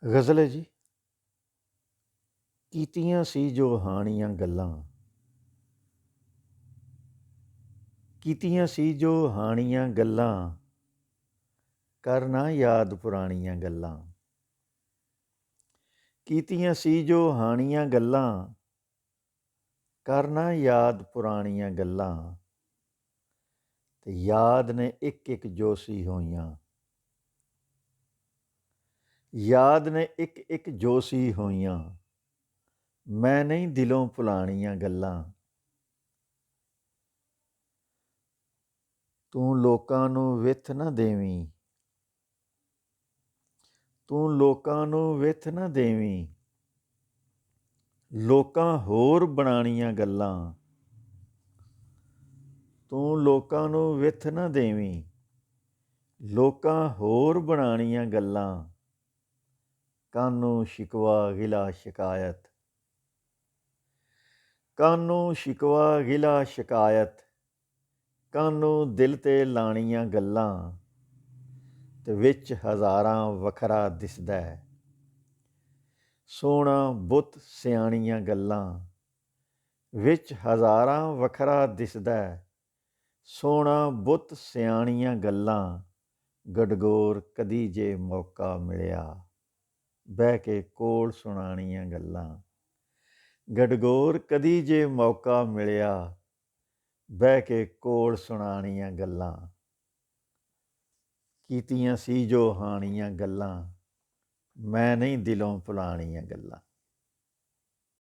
ਗਜ਼ਲ ਹੈ ਜੀ। ਕੀਤੀਆਂ ਸੀ ਜੋ ਹਾਣੀਆਂ ਗੱਲਾਂ, ਕੀਤੀਆਂ ਸੀ ਜੋ ਹਾਣੀਆਂ ਗੱਲਾਂ, ਕਰ ਨਾ ਯਾਦ ਪੁਰਾਣੀਆਂ ਗੱਲਾਂ। ਕੀਤੀਆਂ ਸੀ ਜੋ ਹਾਣੀਆਂ ਗੱਲਾਂ, ਕਰ ਨਾ ਯਾਦ ਪੁਰਾਣੀਆਂ ਗੱਲਾਂ। ਤੇ ਯਾਦ ਨੇ ਇੱਕ ਇੱਕ ਜੋਸੀ ਹੋਈਆਂ, ਯਾਦ ਨੇ ਇੱਕ ਇੱਕ ਜੋਸੀ ਹੋਈਆਂ। ਮੈਂ ਨਹੀਂ ਦਿਲੋਂ ਭੁਲਾਣੀਆਂ ਗੱਲਾਂ। ਤੂੰ ਲੋਕਾਂ ਨੂੰ ਵਿੱਥ ਨਾ ਦੇਵੀਂ, ਤੂੰ ਲੋਕਾਂ ਨੂੰ ਵਿੱਥ ਨਾ ਦੇਵੀਂ। ਲੋਕਾਂ ਹੋਰ ਬਣਾਣੀਆਂ ਗੱਲਾਂ। ਤੂੰ ਲੋਕਾਂ ਨੂੰ ਵਿੱਥ ਨਾ ਦੇਵੀਂ। ਲੋਕਾਂ ਹੋਰ ਬਣਾਣੀਆਂ ਗੱਲਾਂ। ਕਾਹਨੂੰ ਸ਼ਿਕਵਾ ਗਿਲਾ ਸ਼ਿਕਾਇਤ, ਕਾਹਨੂੰ ਸ਼ਿਕਵਾ ਗਿਲਾ ਸ਼ਿਕਾਇਤ। ਕਾਹਨੂੰ ਦਿਲ 'ਤੇ ਲਾਣੀਆਂ ਗੱਲਾਂ। ਤੇ ਵਿੱਚ ਹਜ਼ਾਰਾਂ ਵੱਖਰਾ ਦਿਸਦਾ, ਸੋਹਣਾ ਬੁੱਤ ਸਿਆਣੀਆਂ ਗੱਲਾਂ। ਵਿੱਚ ਹਜ਼ਾਰਾਂ ਵੱਖਰਾ ਦਿਸਦਾ, ਸੋਹਣਾ ਬੁੱਤ ਸਿਆਣੀਆਂ ਗੱਲਾਂ। ਗਡਗੋਰ ਕਦੀ ਜੇ ਮੌਕਾ ਮਿਲਿਆ, ਬਹਿ ਕੇ ਕੋਲ ਸੁਣਾਣੀਆਂ ਗੱਲਾਂ। ਗਡਗੋਰ ਕਦੀ ਜੇ ਮੌਕਾ ਮਿਲਿਆ, ਬਹਿ ਕੇ ਕੋਲ ਸੁਣਾਣੀਆਂ ਗੱਲਾਂ। ਕੀਤੀਆਂ ਸੀ ਜੋ ਹਾਣੀਆਂ ਗੱਲਾਂ, ਮੈਂ ਨਹੀਂ ਦਿਲੋਂ ਭੁਲਾਣੀਆਂ ਗੱਲਾਂ।